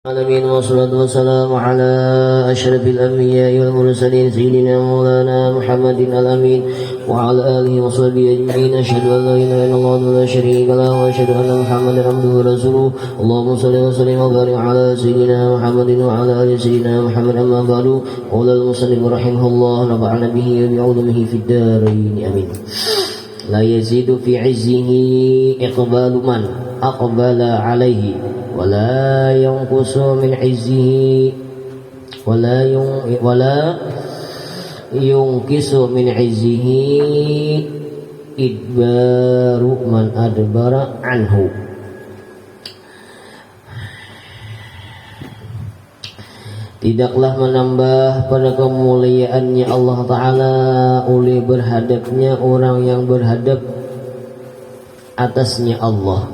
العالمين والصلاة والسلام على أشرف الأنبياء والمرسلين سيدنا مولانا محمد الأمين وعلى آله وصحبه أجمعين. أشهد أن لا إله إلا الله وحده لا شريك له وأشهد أن محمدا عبده ورسوله. اللهم صل وسلم وبارك على سيدنا محمد وعلى آل سيدنا محمد. أما بعد، قال المصنف رحمه الله نفعنا به وبعلومه في الدارين آمين. لا يزيد في عزه إقبال من أقبل عليه ولا ينقص من عزه ولا ينقص من عزه إدبار من أدبر عنه. Tidaklah menambah pada kemuliaannya Allah Ta'ala oleh berhadapnya orang yang berhadap atasnya Allah,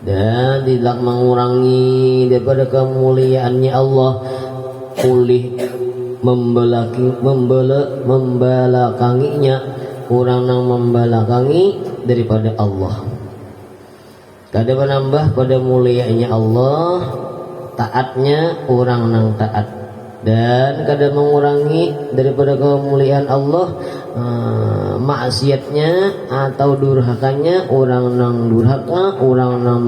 dan tidak mengurangi daripada kemuliaannya Allah oleh membelakanginya orang yang membelakangi daripada Allah. Kada menambah pada muliaannya Allah taatnya orang yang taat, dan kada mengurangi daripada kemuliaan Allah maksiatnya atau durhakanya orang yang durhaka, orang yang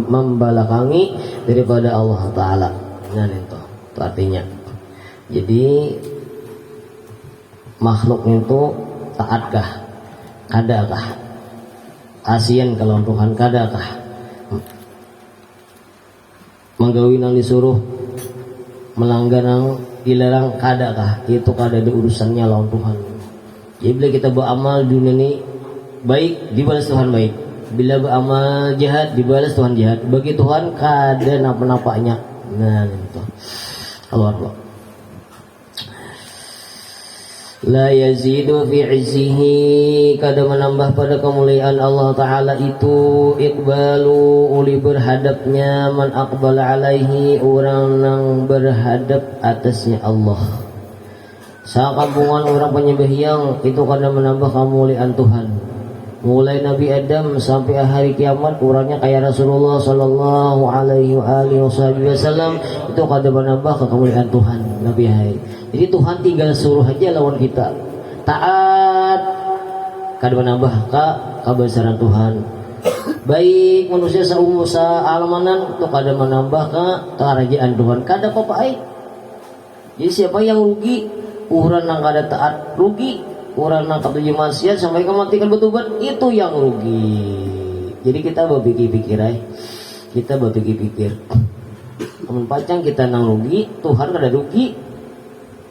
membelakangi daripada Allah Ta'ala. Nah itu artinya, jadi makhluk itu taatkah, kadakah, kasihan kalau Tuhan, kadakah menggawi nang disuruh, melanggar nang dilarang, kadakah, itu kada ada urusannya lawan Tuhan. Jadi bila kita beramal dunia ini baik, dibalas Tuhan baik. Bila beramal jahat, dibalas Tuhan jahat. Bagi Tuhan kada napa-napanya. Nah itu keluar. La yazidu fi izzihi, kada menambah pada kemuliaan Allah Ta'ala itu iqbalu uli berhadapnya man aqbala alaihi orang yang berhadap atasnya Allah. Sakampungan orang penyembahyang itu kada menambah kemuliaan Tuhan. Mulai Nabi Adam sampai hari kiamat orangnya kayak Rasulullah Sallallahu Alaihi Wasallam itu kada menambah kemuliaan Tuhan. Nabi hai. Jadi Tuhan tinggal suruh aja lawan kita taat, kada menambah kebesaran Tuhan. Baik manusia alamanan itu kada menambah kerajaan Tuhan, kada apa-apa. Jadi siapa yang rugi? Orang yang kada taat rugi, orang yang ketujuh maksiat sampai kematian bertobat itu yang rugi. Jadi kita berpikir-pikir kita berpikir-pikir. Amun pacang kita nang rugi, Tuhan kada rugi,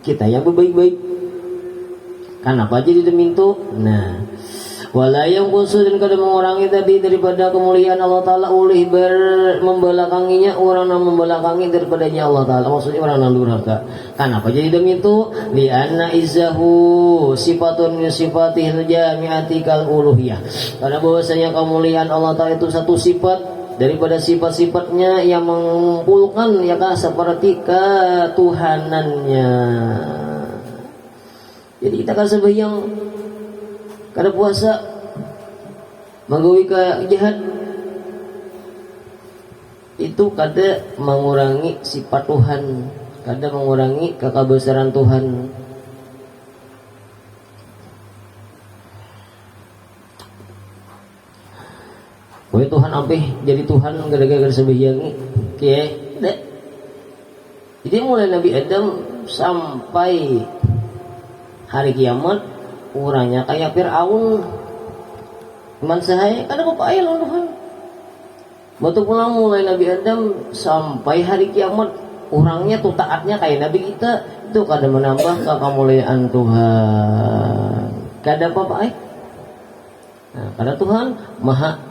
kita yang berbaik-baik. Kenapa jadi demintu? Nah, wala yang khusus dan kada mengurangi tadi daripada kemuliaan Allah Ta'ala oleh membelakanginya orang yang membelakangi daripadanya Allah Ta'ala, maksudnya orang yang durhaka. Kenapa jadi demintu? Lianna izzahu sifatun min sifatihil jami'ati kal uluhiyah. Karena bahwasanya kemuliaan Allah Ta'ala itu satu sifat daripada sifat-sifatnya yang mengumpulkan ya seperti ketuhanannya. Jadi kita kan sembahyang kada puasa menggawi ke jahat itu kada mengurangi sifat Tuhan, kada mengurangi kebesaran Tuhan. Woi Tuhan ampih jadi Tuhan gara-gara sembahyang kiye dek. Jadi mulai Nabi Adam sampai hari kiamat orangnya kayak Fir'aun. Man sahaya kada apa-apa lawan Tuhan. Batu pulang mulai Nabi Adam sampai hari kiamat orangnya tuh taatnya kayak Nabi kita, itu kada menambah kemuliaan Tuhan. Kada apa-apa. Nah, karena Tuhan maha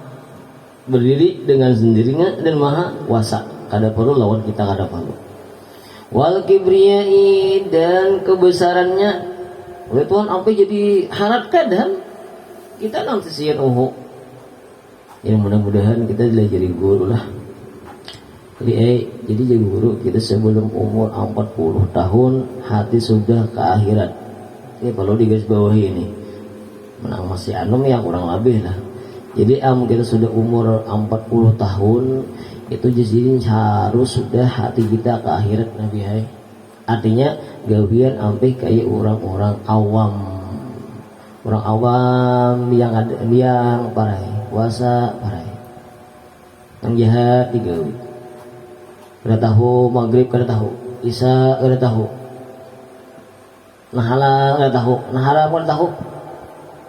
berdiri dengan sendirinya dan maha kuasa, kada perlu lawan kita, kada perlu. Wal kibriyai, dan kebesarannya oleh Tuhan sampai jadi harap kadang kita nanti sian ya mudah-mudahan kita jadi guru lah. Jadi jadi guru kita sebelum umur 40 tahun hati sudah ke akhirat. Ya kalau di garis bawah ini menang masih anum ya kurang lebih lah. Jadi kita sudah umur 40 tahun itu jadi harus sudah hati kita ke akhirat Nabi hai. Artinya gawian sampai kayak orang-orang awam, orang awam yang ada yang parai puasa parai yang jahat digawi kada tahu maghrib kada tahu isya kada tahu nah halal kada tahu nah haram kada tahu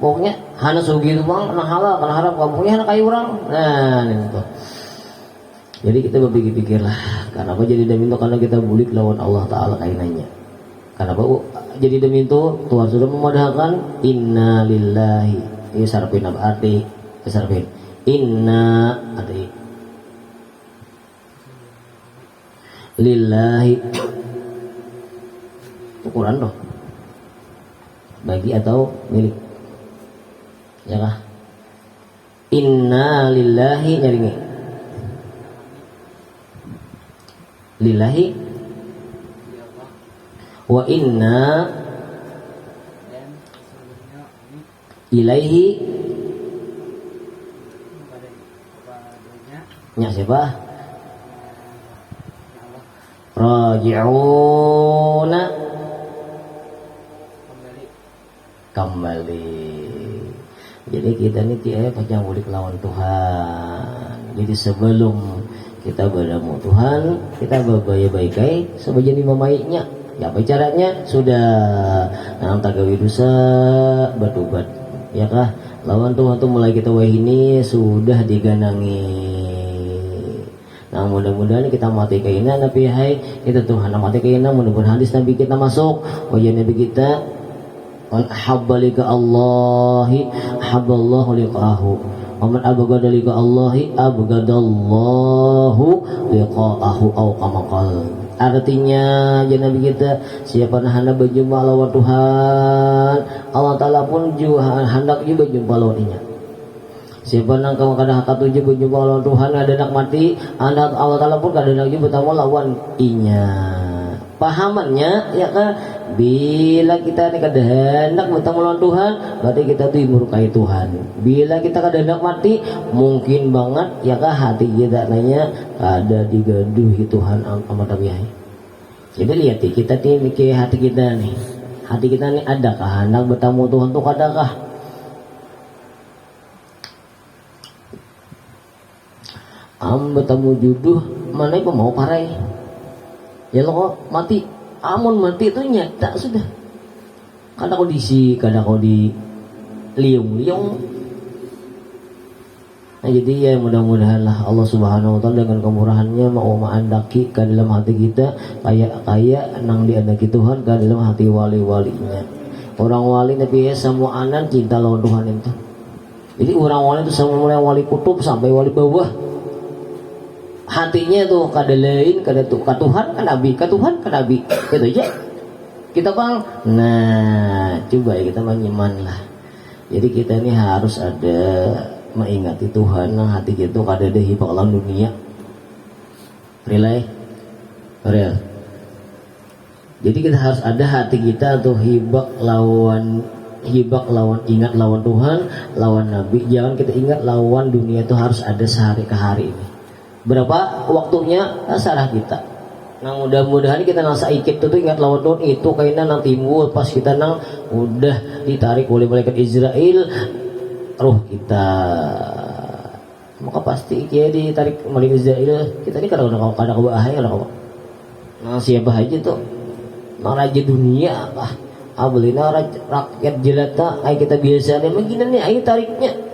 pokoknya hana sugi itu bang nah halal kana haram pokoknya hana kayak orang nah itu. Jadi kita berpikir-pikir lah, kenapa jadi demi itu? Karena kita bulik lawan Allah Ta'ala kainannya. Kenapa jadi demi itu? Tuhan sudah memadahkan inna lillahi. Ini sarapin apa arti? Sarapin inna arti lillahi. Ukuran dong. Bagi atau milik? Ya kah? Inna lillahi nyaringi. Lillahi wa inna ilaihi nya siapa raji'una kembali. Jadi kita ini tiap panjang mulik lawan Tuhan. Jadi sebelum kita bertemu Tuhan, kita berbaik-baik sebagian memaiknya. Ya apa caranya? Sudah nang tagawi dosa bertobat. Ya kah? Lawan Tuhan tuh mulai kita wahini sudah diganangi. Nah mudah-mudahan kita mati kainan Nabi hai itu Tuhan mati kainan mudah-mudahan hadis Nabi kita masuk wajah Nabi kita man ahabba liqa Allahi habballahu liqahu. Waman abghada liqa Allahi abghadallahu liqa'ahu au kama qala. Artinya ya Nabi kita siapa hendak berjumpa lawan Tuhan Allah Ta'ala pun juga hendak juga berjumpa lawannya. Siapa nang kamu kada katuju berjumpa lawan Tuhan ada nak mati Allah Ta'ala pun kada nak juga bertemu lawan inya. Pahamannya ya kan bila kita ini kada hendak bertemu lawan Tuhan berarti kita tuh murkai Tuhan. Bila kita kada hendak mati mungkin banget ya kan hati kita nanya ada digaduhi Tuhan amat tabiai. Jadi lihat kita nih ke hati kita nih. Hati kita nih adakah hendak bertemu Tuhan tuh kadakah? Bertemu jodoh mana itu mau parai. Ya lo mati, amun mati itu nyata sudah. Kadang kau diisi, kadang kau di liung. Nah jadi ya mudah-mudahan lah Allah Subhanahu Wa Taala dengan kemurahannya mau mengandaki ke dalam hati kita kayak nang diandaki Tuhan ke dalam hati wali-walinya. Orang wali Nabi semua anak cinta lawan Tuhan itu. Jadi orang wali itu semua mulai wali kutub sampai wali bawah. Hatinya tuh kada lain kada tuh ka Tuhan kan Nabi ka Tuhan kan Nabi gitu aja kita bang. Nah coba ya kita menyiman lah. Jadi kita ini harus ada mengingati Tuhan nah hati kita kada ada hibak lawan dunia real. Jadi kita harus ada hati kita tuh hibak lawan ingat lawan Tuhan lawan Nabi. Jangan kita ingat lawan dunia itu harus ada sehari ke hari ini. Berapa waktunya salah kita. Nah mudah-mudahan kita nasa ikit tuh ingat lawan Tuhan itu kayaknya nang timbul pas kita nang udah ditarik oleh malaikat Israel roh kita. Maka pasti dia ditarik malaikat Israel kita ini kadang-kadang bahaya lah. Nah siapa aja tuh nang raja dunia apa abelina rakyat jelata ay kita biasa nih begini nih ay tariknya.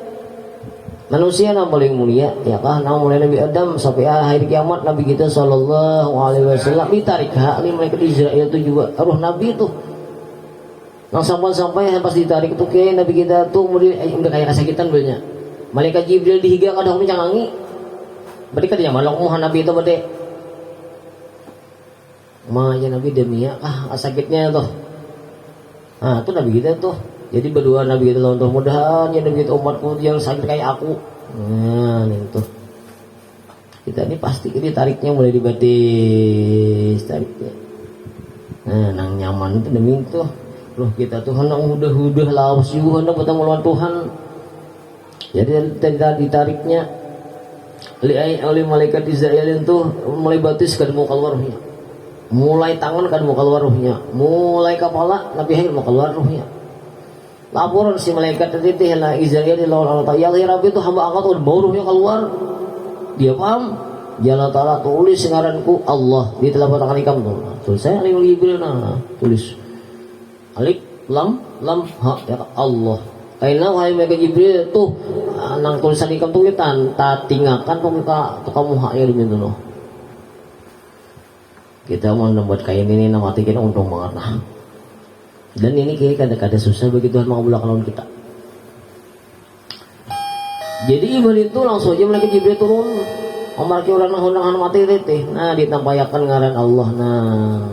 Manusia yang paling mulia ya kah nang mulai Nabi Adam sampai akhir kiamat Nabi kita sallallahu alaihi wasallam ditarik hak malaikat Israel itu juga roh Nabi itu. Nang sampai pas ditarik itu ke Nabi kita tuh udah kayak kesakitan banyak. Malaikat Jibril dihiga kadang mencangangi. Berarti kan dia malak muhan Nabi itu berarti. Maya Nabi demi ya sakitnya tuh. Nah, itu Nabi kita tuh. Jadi berdua Nabi kita lawan Tuhan mudahan ya Nabi kita umatku yang sakit kayak aku. Nah, itu. Kita ini pasti ini tariknya mulai dibatis tariknya. Nah, nang nyaman itu demi itu. Loh kita Tuhan nang udah lawas juga hendak bertemu lawan Tuhan. Jadi ditariknya oleh malaikat Israel itu mulai batis kan mau keluar ruhnya, mulai tangan kan mau keluar ruhnya, mulai kepala Nabi Hayy mau keluar ruhnya. Laporan si malaikat tadi lah Israel di lawan Allah Ta'ala, ya Rabbi itu hamba angkat udah mau ruhnya keluar. Dia paham, ya Allah Ta'ala tulis ngaranku Allah di telapak tangan ikam tuh. Tulis saya alif Jibril tulis alif lam ha ya Allah. Kaina wahai malaikat Jibril tuh nang tulisan ikam tuh kita tinggalkan tuh kamu haknya di situ loh. Kita mau membuat kain ini mati kita untung banget nah. Dan ini kayak kadang-kadang susah bagi Tuhan mengabulkan lawan kita. Jadi iman itu langsung aja malaikat Jibril turun. Omar ki urang hundangan mati teh. Nah ditampayakan ngaran Allah nah.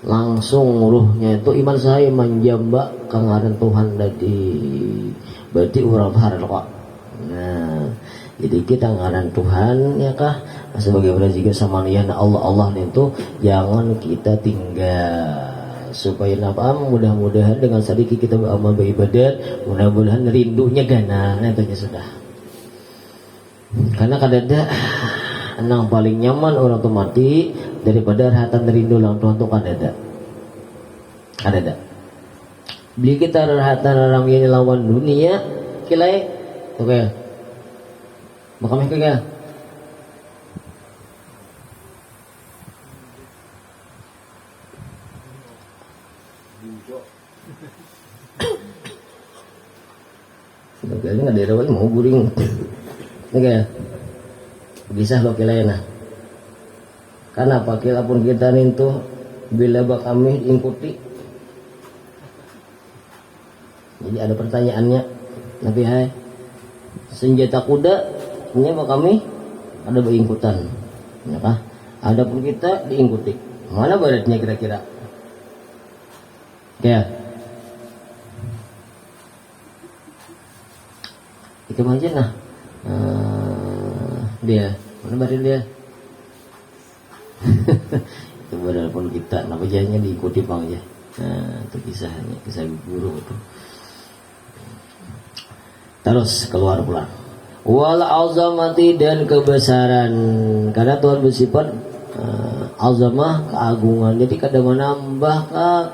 Langsung ruhnya itu iman saya menjamba kangaran Tuhan tadi. Berarti orang harap kok. Nah, jadi kita ngaran Tuhan ya kah sebagai juga sama niat Allah itu jangan kita tinggal supaya apa mudah-mudahan dengan sedikit kita beramal beribadat mudah-mudahan rindunya gana nah itu sudah. Karena kadang-kadang nang paling nyaman orang tuh mati daripada rahatan rindu lang Tuhan tuh ada. Beli kita rahatan orang yang lawan dunia kilai oke makamnya kagak kayaknya nggak ada lagi mau guring oke bisa lo kilai nah karena apa kila pun kita nintu bila kami ikuti. Jadi ada pertanyaannya Nabi Hai senjata kuda ini apa kami ada beingkutan ya kah? Ada pun kita diikuti mana baratnya kira-kira ya itu aja nah dia mana badan dia itu badan pun kita nama jadinya diikuti bang ya nah itu kisah guru itu terus keluar pulang wal azamati dan kebesaran karena Tuhan bersifat azamah keagungan jadi kadang menambah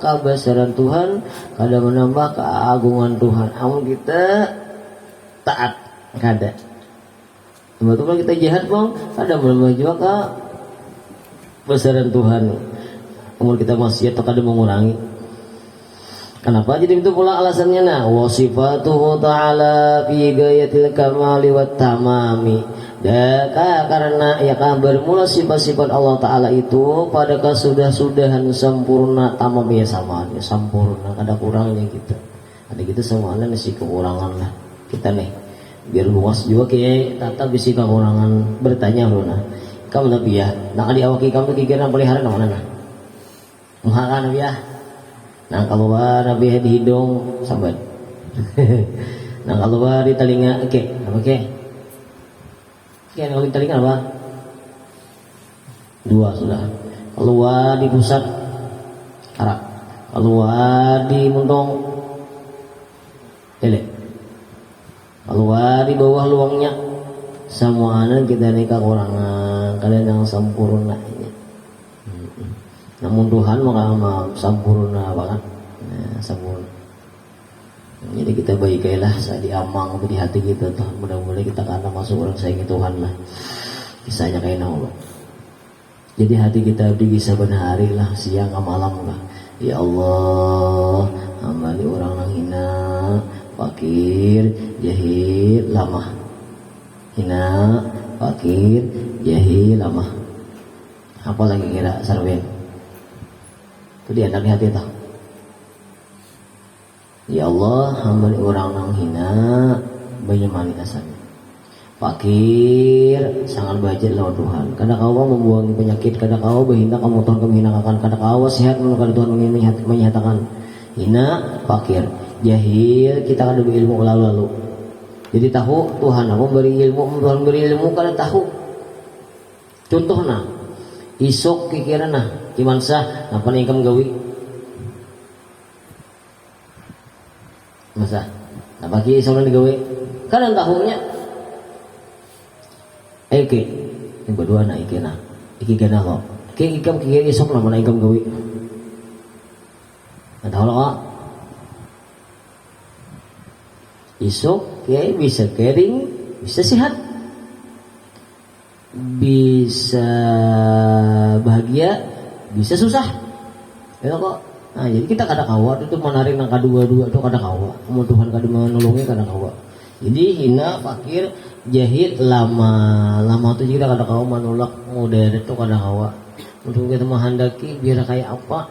kebesaran Tuhan kadang menambah keagungan Tuhan amun kita taat kada betul kita jahat bang kadang menambah juga kebesaran Tuhan amun kita maksiat atau kadang mengurangi. Kenapa jadi itu pula alasannya nah wasifatuhu ta'ala fi gayatil kamali wat tamami karena ya kan bermula sifat-sifat Allah Ta'ala itu pada kesudah-sudahan sempurna tamam ya sama ya sempurna ada kurangnya gitu ada gitu semuanya nih kekurangan lah kita nih biar luas juga kayak tata bisi kekurangan bertanya loh nah kamu nabi ya nah di awaki kamu kikiran pelihara mana nah muhakan nabi ya nah keluar nabi di hidung sahabat nah keluar di telinga oke kalau di telinga apa dua sudah keluar di pusat karak keluar di muntong lele keluar di bawah luangnya semuanya kita ini kekurangan kalian yang sempurna ini. Namun Tuhan maka sempurna banget nah, sempurna jadi kita baiklah saat diamang di hati kita tuh mudah-mudahan kita karena masuk orang sayangi Tuhan lah kisahnya kayak Allah jadi hati kita bisa benar hari lah siang ke malam lah ya Allah hamba di orang yang hina fakir jahil lamah hina fakir jahil lamah apa lagi kira sarwen itu di antara hati tak ya Allah hamba orang nang hina bagaimana dasarnya fakir sangat budget lawan Tuhan kadang kau membuang penyakit kadang kau berhinta kamu Tuhan menghinakan kadang kau sehat kadang Tuhan menyatakan hina fakir jahil kita kan ada ilmu lalu jadi tahu Tuhan aku beri ilmu Tuhan beri ilmu kadang tahu contohnya isok kikiran nah iman sah apa nih kamu gawi masa apa ki isok nih gawi kadang tahunya iki ini berdua na iki na iki gana kok iki ikam kiri isok lah mana ikam gawi ada lo isok ya bisa kering bisa sehat bisa bahagia bisa susah ya kok. Nah jadi kita kada kawa itu menarik nang kadua-dua itu kada kawa kemudian kada menolongi kada kawa. Jadi hina fakir jahil lama tuh kita kada kawa menolak modern itu kada kawa. Untuk kita menghendaki biar kayak apa.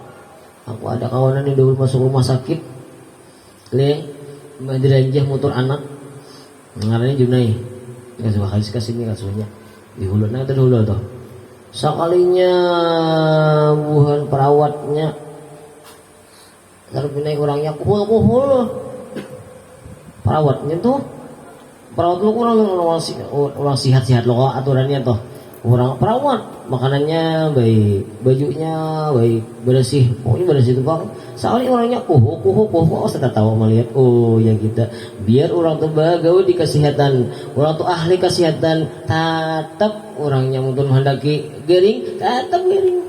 Aku ada kawanan yang dulu masuk rumah sakit le madrajah motor anak ngarannya Junai ya coba kasih ini kasusnya di hulu nah itu hulu tuh sekalinya buhan perawatnya terus naik orangnya kuhul perawatnya tuh perawat lu orang sehat loh aturannya tuh orang perawat makanannya baik bajunya baik bersih pokoknya bersih itu bang soalnya orangnya kuhu saya tahu melihat oh ya kita biar orang tuh bagaimana di kesehatan orang tuh ahli kesehatan tetap orangnya untuk menghendaki gering tetap gering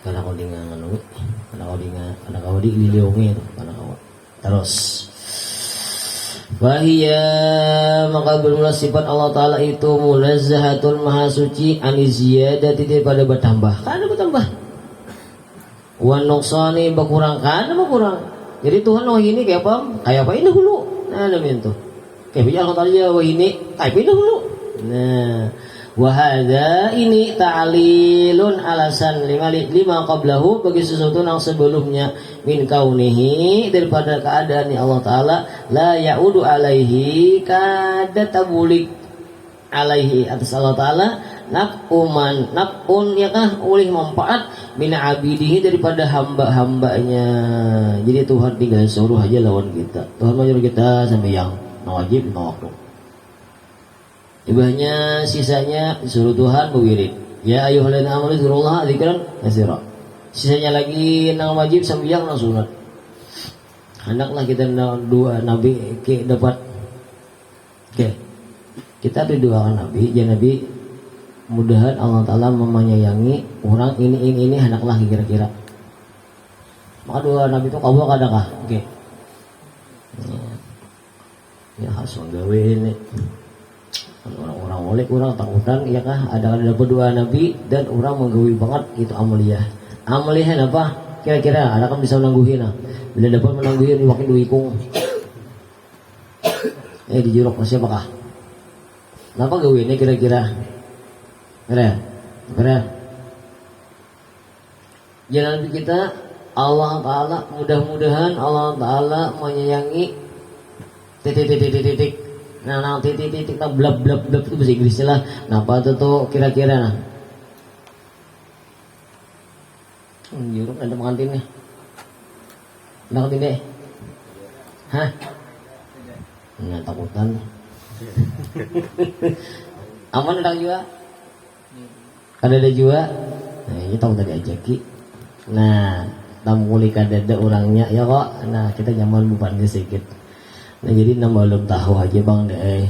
karena kau dengan karena kau dililiongi itu karena kau terus wahia maka bermula sifat Allah Ta'ala itu munazzahatun maha suci aniziyadati daripada bertambah karena bertambah wa nuqsani berkurang karena berkurang jadi Tuhan wah ini kayak apa ini dulu nah namanya tuh kayak Allah Ta'ala wah ini kayak ini dulu nah wahada ini ta'lilun alasan lima qablahu bagi sesuatu yang sebelumnya min kaunihi daripada keadaan Allah Ta'ala la ya'udu alaihi kada tabulik alaihi atas Allah Ta'ala nak'un yakah oleh manfaat min abidihi daripada hamba-hambanya. Jadi Tuhan tinggal suruh aja lawan kita, Tuhan menyuruh kita sampai yang wajib lima waktu. Ibahnya sisanya suruh Tuhan berwirid. Ya ayyuhalladzina amanu dzkurullaha dzikran katsira. Sisanya lagi nang wajib sambil nang sunat. Hendaklah kita dua nabi ke dapat. Oke. Kita berdoakan nabi, ya nabi mudahan Allah Taala menyayangi orang ini hendaklah kira-kira. Maka doa nabi itu kabul kadakah? Oke. Ya harus menggawe ini. Orang-orang oleh orang takutan ya kah ada berdua nabi dan orang menggawi banget itu amaliyah apa kira-kira ada kan bisa menangguhin bila dapat menangguhin wakil duikung di jurok siapa kah kenapa gawe ini kira-kira keren jalan kita Allah Ta'ala mudah-mudahan Allah Ta'ala menyayangi titik nah titik nah blab itu bahasa Inggrisnya lah. Nah apa itu tuh kira-kira nah juruk ada pengantinnya ada kantin deh hah nggak takutan aman ada juga ada juga nah ini tahu tadi ajaki nah tamuli kadada orangnya ya kok nah kita nyaman bukan sedikit. Nah jadi belum tahu aja bang deh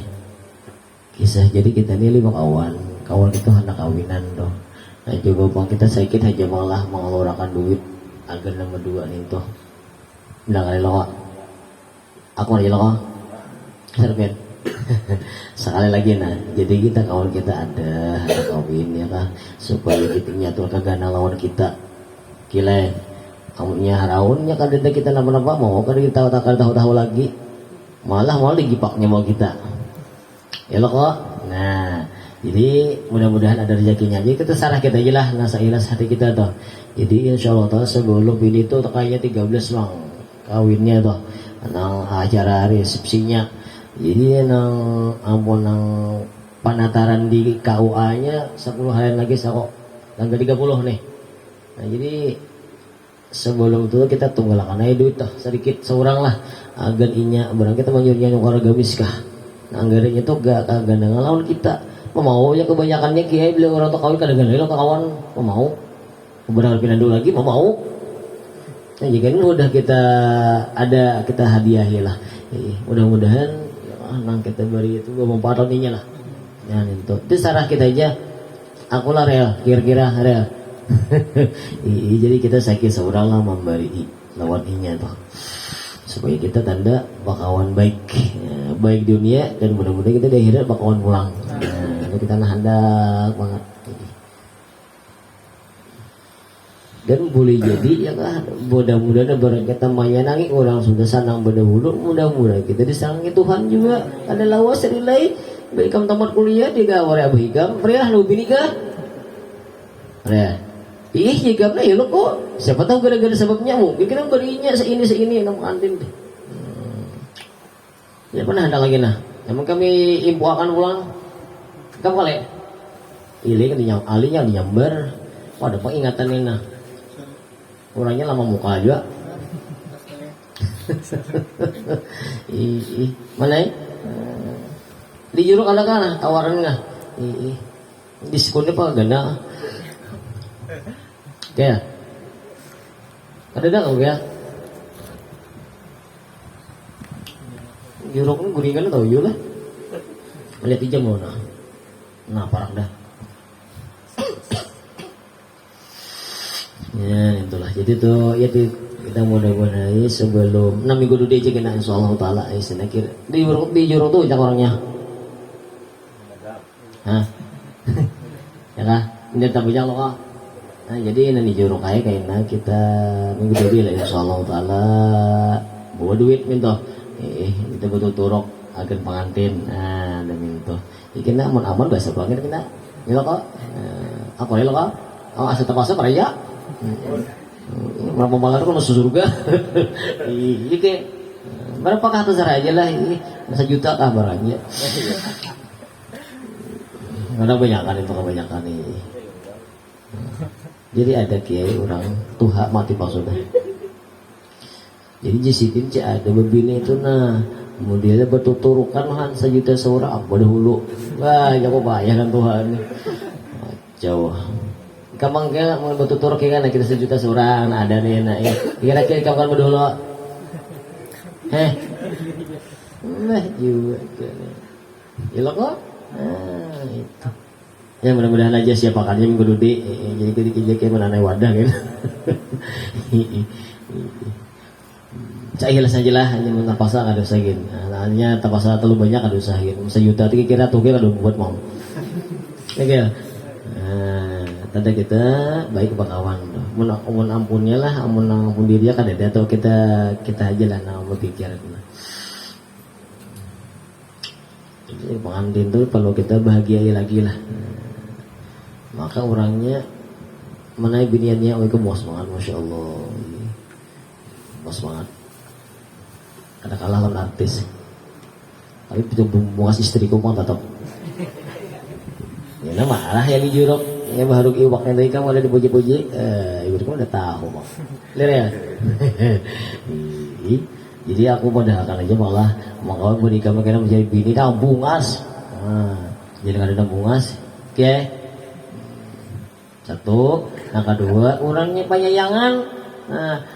kisah jadi kita ini 5 kawan itu anak kawinan tuh. Nah juga bang kita sakit aja malah mengeluarkan duit agar nomor 2 nih tuh. Udah kali lo aku aja lo serpet sekali lagi nah jadi kita kawan kita ada kawin ya kah supaya kita nyatur kagana lawan kita kile kamunya haraunnya kadang kita napa-napa mau kan kita tahu lagi malah digipaknya mau kita ya lo kok. Nah jadi mudah-mudahan ada rezekinya aja kita sarah kita aja lah nasa ilas hati kita tuh. Jadi insyaallah tuh sebelum ini tuh kayaknya 13 bang kawinnya tuh nang acara resepsinya jadi nang ampun nang penataran di KUA nya 10 hari lagi kok tanggal 30 nih. Nah jadi sebelum itu kita tunggulah karena duit tuh sedikit seorang lah agar inya barang kita menyuruhnya keluarga miskah nah anggarannya tuh gak kagak ngelawan kita mau ya kebanyakannya kiai beli orang tuh kawin kadang-kadang kawan mau beberapa pindah dulu lagi mau nah jika ini udah kita hadiahi lah mudah-mudahan nang kita beri itu memparoninya lah. Ya itu sarah kita aja. Aku lah real, kira-kira real. Jadi kita sakit seorang lah memberi lawan inya tuh. Supaya kita tanda bakawan baik, ya, baik dunia dan mudah-mudahan kita di akhirat bakawan pulang. Nah, kita hendak banget. Dan boleh jadi ya kan mudah-mudahan barang kita mayanangi orang sudah sanang berdahulu, mudah-mudahan kita disanangi Tuhan juga. Ada lawas dari lain baik kamu tamat kuliah tiga orang abah higam pria lu bini kah pria higamnya ya lo kok siapa tahu gara-gara sebabnya mungkin kita berinya seini nama kantin deh. Ya pernah ada lagi nah emang kami ibu akan pulang kamu kali ini kan alinya dinyambar ada pengingatan ini nah orangnya lama muka juga. Mana ya? Di juruk ada kan tawarannya. Diskonnya apa ganda? Kayak ada dah ya. Juruk ini guringan tau yuk lah. Lihat aja mau nah parah dah. Ya itulah jadi tuh ya kita mudah-mudahan sebelum 6 minggu dulu aja kena insyaallah taala senakir di juruk tuh jak orangnya hah ya kah ini tak bijak loh kak nah jadi ini juruk kayaknya kita minggu dulu lah insyaallah taala bawa duit minta kita butuh turok agen pengantin nah dan minta kena aman biasa banget kena gila kok apa ya lo kak asal terpaksa peraya berapa malam kan masuk surga ini kayak berapa kata aja lah ini 1 juta kah barangnya karena kebanyakan ini jadi ada kiai orang tuha mati maksudnya jadi jisitin ada begini itu nah kemudian bertuturukan han 1 juta seorang apa dahulu wah ya kok bayar kan Tuhan jauh kamang kaya mau bertutur kaya kita 1 juta seorang nah, ada nih nah kira-kira kamu kan berdulu nah juga ya lo kok itu ya mudah-mudahan aja siapakannya minggu dudi jadi kita kayak menanai wadah kan cahilah sajalah hanya mentapasa ada usahin hanya tapasa terlalu banyak ada usahin 1 juta kira tuh kira ada buat mau ya tanda kita baik bakawan amun ampunnya lah amun ampun diri kan ada atau kita aja lah nah berpikir jadi pengantin tuh perlu kita bahagiai lagi lah maka orangnya menaik biniannya oh itu bos banget masya Allah bos banget ada kalah lawan artis tapi itu bungas istriku pun tetap ya marah ya di juruk ya baru iwaknya dari kamu ada dipuji-puji ibu kamu udah tahu mak lihat ya jadi aku modalkan aja malah kawan beri kamu kena menjadi bini kamu bungas jadi nggak ada bungas oke satu yang kedua orangnya penyayangan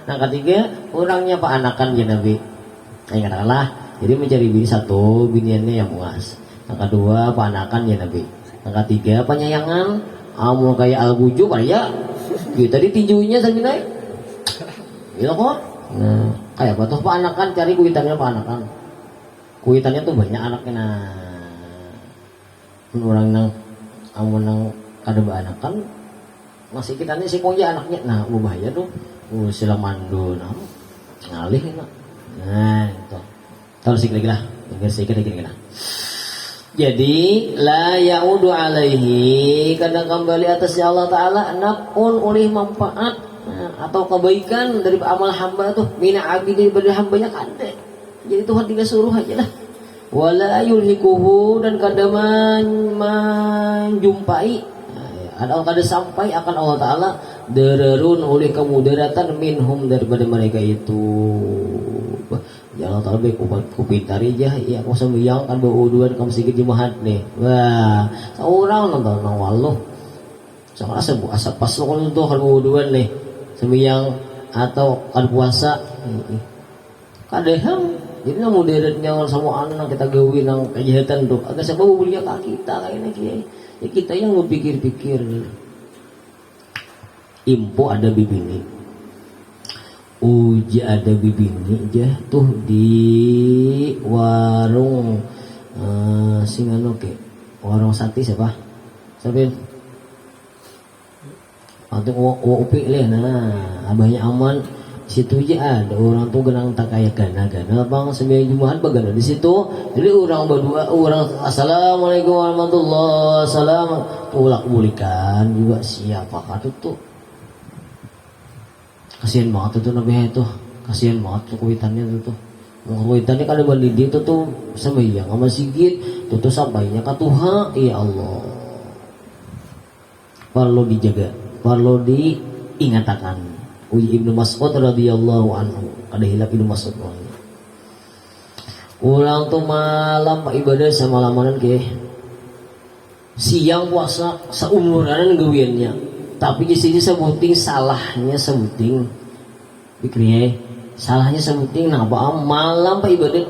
yang ketiga orangnya pak anakan ya nabi katakanlah jadi mencari bini satu biniannya yang bungas yang kedua pak anakan ya nabi yang ketiga penyayangan mau kayak albuju kan ya kita ditinjuinya sambil naik gitu kok nah kayak apa tuh pak anakan cari kuitannya pak anakan kuitannya tuh banyak anaknya nah orang nang nang ada anakan masih kita nih si konja anaknya nah bahaya tuh sila mandu nah ngalih nah itu tahu sih kira-kira dengar sedikit kira-kira jadi la yaudu alaihi kadang kembali atasnya Allah Ta'ala naf'un oleh manfaat atau kebaikan dari amal hamba tuh mina abidi dari hambanya kada jadi Tuhan tidak suruh aja lah wala yulhikuhu dan kada menjumpai ada kada sampai akan Allah Ta'ala dararun oleh kemudaratan minhum daripada mereka itu ya Allah Ta'ala baik kupintari aja ya aku sembiang kan beruduan kamu sedikit jumahat nih wah seorang nonton nang waluh sama asap pas lo kalau tuh kan beruduan nih sembiang atau kan puasa kadeham Jadi na moderatnya sama anak kita gawin ng kejahatan tuh. Agak sa babulia ka kita kayaknya kiai. Ya kita yang berpikir-pikir. Impo ada bibini. Uji ada bibini aja tuh di warung singano ke warung sate siapa? Siapa? Atau upi lah, nah abahnya aman. Situ aja ada orang tuh genang tak kayak gana bang sembilan Jumat bagana di situ. Jadi orang berdua orang assalamualaikum warahmatullahi salam tulak bulikan juga siapa kata tuh kasihan banget tuh nabi itu kasihan banget tuh kuitannya tuh kuitannya kan ada bandit itu tuh sembahyang sama sigit tuh sampainya ke Tuhan ya Allah perlu dijaga perlu diingatkan. Ibnu Mas'ud radhiyallahu anhu ada hilap Ibnu Mas'ud ulang tuh malam ibadah sama lamanan ke siang puasa seumuran gawiannya tapi di sini sebuting salahnya sebuting pikirnya salahnya sebuting nah apa malam pak ibadah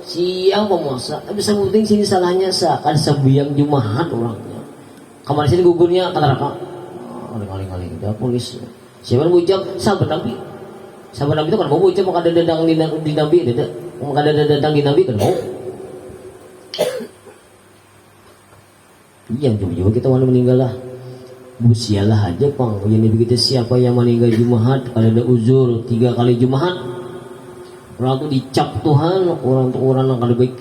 siang pemuasa tapi sebuting sini salahnya ada sebiang Jumat orangnya kemarin sini gugurnya kata raka kali-kali udah polis siapa bujang sahabat Nabi itu kan mau bujang mau ada dadang di Nabi mau ada dadang di Nabi kan mau iya coba kita mana meninggal lah busialah aja pang jadi begitu siapa yang meninggal Jumat kalau ada uzur 3 kali Jumat orang tuh dicap Tuhan orang yang kada baik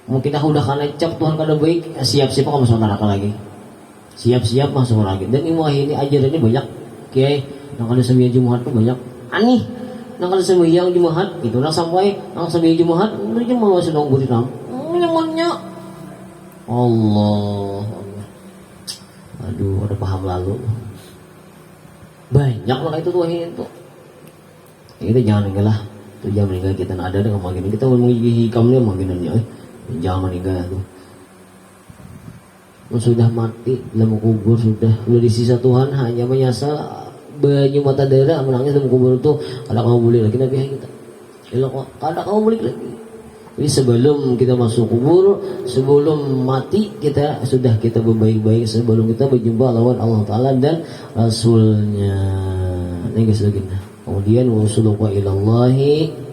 mungkin dah udah karena cap Tuhan kada baik siap-siap kamu masuk neraka lagi siap-siap masuk lagi dan ini ajaran ini banyak kiai nang kada sembahyang Jumat tuh banyak aneh nang kada sembahyang Jumat itu nang sampai nang sembahyang Jumat itu mau sedang beritam nyamannya Allah aduh ada paham lalu banyak lah itu tuh itu kita jangan meninggal lah tuh jangan meninggal kita ada dengan makin kita mau hikamnya makinannya jangan meninggal tuh sudah mati dalam kubur sudah disisa Tuhan hanya menyasal banyu mata darah menangis dalam kubur itu kada kamu boleh lagi nabi kita kada kamu boleh lagi jadi sebelum kita masuk kubur sebelum mati kita berbaik-baik sebelum kita berjumpa lawan Allah Ta'ala dan Rasulnya ini guys lagi kemudian wasuluka ilallahi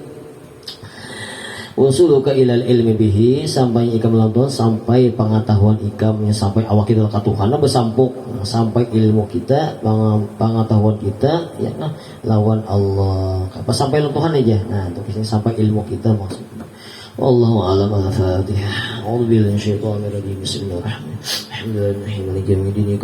wasuluka ilal ilmi bihi sampai ikam lawan sampai pengetahuan ikamnya sampai awak kita ke Tuhan bersampuk sampai ilmu kita pengetahuan kita ya nah lawan Allah apa sampai lawan Tuhan aja nah untuk ini sampai ilmu kita maksudnya wallahu a'lam al-fatihah a'udzu billahi minasyaitonir rajim bismillahirrahmanirrahim alhamdulillahi rabbil alamin